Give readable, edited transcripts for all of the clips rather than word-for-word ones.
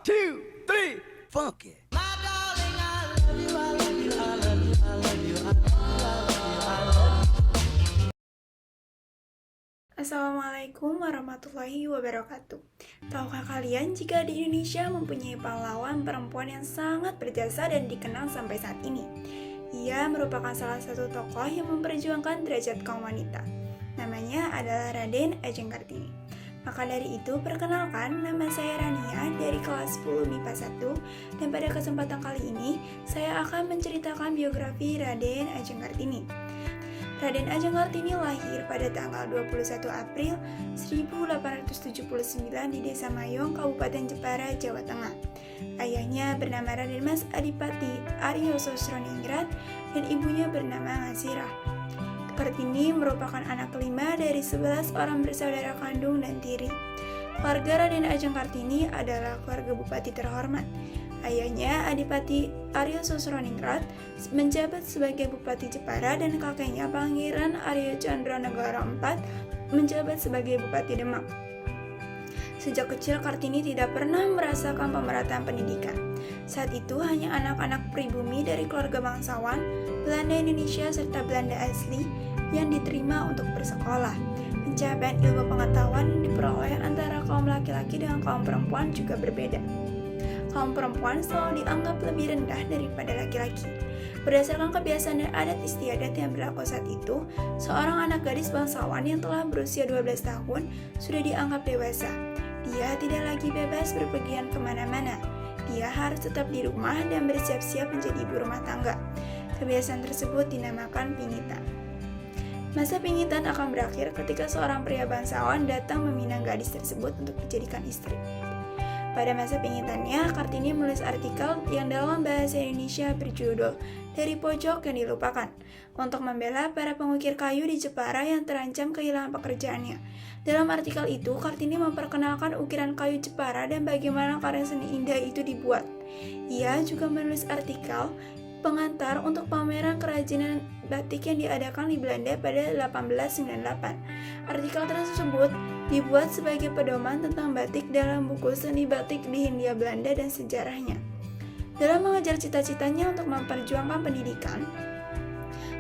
two, three, funky. Assalamualaikum warahmatullahi wabarakatuh. Tahukah kalian jika di Indonesia mempunyai pahlawan perempuan yang sangat berjasa dan dikenal sampai saat ini? Ia merupakan salah satu tokoh yang memperjuangkan derajat kaum wanita. Namanya adalah Raden Ajeng Kartini. Maka dari itu, perkenalkan, nama saya Rania dari kelas 10 MIPA 1, dan pada kesempatan kali ini, saya akan menceritakan biografi Raden Ajeng Kartini. Raden Ajeng Kartini lahir pada tanggal 21 April 1879 di Desa Mayong, Kabupaten Jepara, Jawa Tengah. Ayahnya bernama Raden Mas Adipati Aryo Sosroningrat dan ibunya bernama Ngasirah. Kartini merupakan anak kelima dari 11 orang bersaudara kandung dan tiri. Keluarga Raden Ajeng Kartini adalah keluarga bupati terhormat. Ayahnya Adipati Aryo Sosroningrat menjabat sebagai Bupati Jepara dan kakeknya Pangeran Aryo Candranegara IV menjabat sebagai Bupati Demak. Sejak kecil Kartini tidak pernah merasakan pemerataan pendidikan. Saat itu hanya anak-anak pribumi dari keluarga bangsawan, Belanda Indonesia serta Belanda asli yang diterima untuk bersekolah. Pencapaian ilmu pengetahuan yang diperoleh antara kaum laki-laki dengan kaum perempuan juga berbeda. Kaum perempuan selalu dianggap lebih rendah daripada laki-laki. Berdasarkan kebiasaan dan adat istiadat yang berlaku saat itu, seorang anak gadis bangsawan yang telah berusia 12 tahun sudah dianggap dewasa. Dia tidak lagi bebas berpergian kemana-mana. Dia harus tetap di rumah dan bersiap-siap menjadi ibu rumah tangga. Kebiasaan tersebut dinamakan pingitan. Masa pingitan akan berakhir ketika seorang pria bangsawan datang meminang gadis tersebut untuk dijadikan istri. Pada masa pingitannya, Kartini menulis artikel yang dalam bahasa Indonesia berjudul "Dari Pojok yang Dilupakan" untuk membela para pengukir kayu di Jepara yang terancam kehilangan pekerjaannya. Dalam artikel itu, Kartini memperkenalkan ukiran kayu Jepara dan bagaimana karya seni indah itu dibuat. Ia juga menulis artikel pengantar untuk pameran kerajinan batik yang diadakan di Belanda pada 1898. Artikel tersebut dibuat sebagai pedoman tentang batik dalam buku Seni Batik di Hindia Belanda dan Sejarahnya. Dalam mengejar cita-citanya untuk memperjuangkan pendidikan,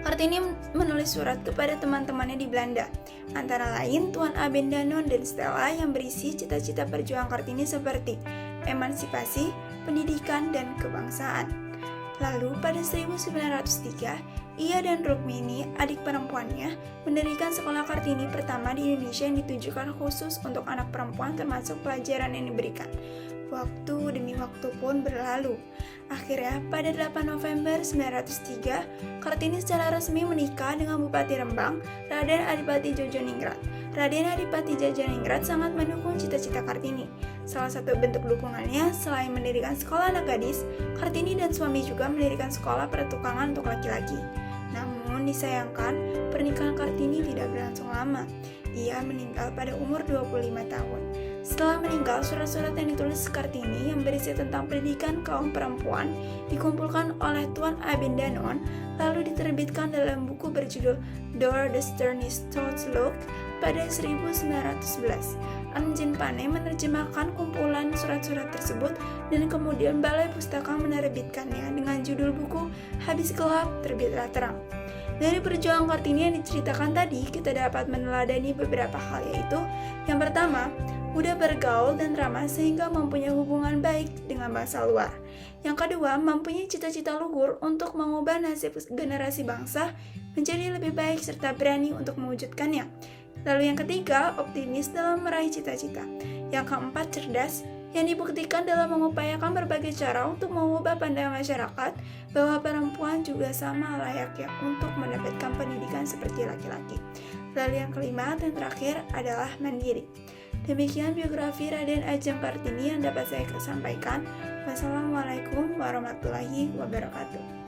Kartini menulis surat kepada teman-temannya di Belanda, antara lain Tuan Abendanon dan Stella yang berisi cita-cita perjuangan Kartini seperti emansipasi, pendidikan, dan kebangsaan. Lalu pada 1903, ia dan Rukmini, adik perempuannya, mendirikan sekolah Kartini pertama di Indonesia yang ditujukan khusus untuk anak perempuan termasuk pelajaran yang diberikan. Waktu demi waktu pun berlalu. Akhirnya, pada 8 November 1903, Kartini secara resmi menikah dengan Bupati Rembang, Raden Adipati Jojoningrat. Raden Adipati Jojoningrat sangat mendukung cita-cita Kartini. Salah satu bentuk dukungannya, selain mendirikan sekolah anak gadis, Kartini dan suami juga mendirikan sekolah pertukangan untuk laki-laki. Namun disayangkan, pernikahan Kartini tidak berlangsung lama. Ia meninggal pada umur 25 tahun. Setelah meninggal, surat-surat yang ditulis Kartini yang berisi tentang pendidikan kaum perempuan dikumpulkan oleh Tuan Abendanon, lalu diterbitkan dalam buku berjudul Door the Sternest Look pada 1911. Anjin Pane menerjemahkan kumpulan surat-surat tersebut dan kemudian Balai Pustaka menerbitkannya dengan judul buku Habis Gelap Terbitlah Terang. Dari perjuangan Kartini yang diceritakan tadi, kita dapat meneladani beberapa hal, yaitu yang pertama, mudah bergaul dan ramah sehingga mempunyai hubungan baik dengan bangsa luar. Yang kedua, mempunyai cita-cita luhur untuk mengubah nasib generasi bangsa menjadi lebih baik serta berani untuk mewujudkannya. Lalu yang ketiga, optimis dalam meraih cita-cita. Yang keempat, cerdas, yang dibuktikan dalam mengupayakan berbagai cara untuk mengubah pandangan masyarakat bahwa perempuan juga sama layaknya untuk mendapatkan pendidikan seperti laki-laki. Lalu yang kelima dan terakhir adalah mandiri. Demikian biografi Raden Ajeng Kartini yang dapat saya sampaikan. Wassalamualaikum warahmatullahi wabarakatuh.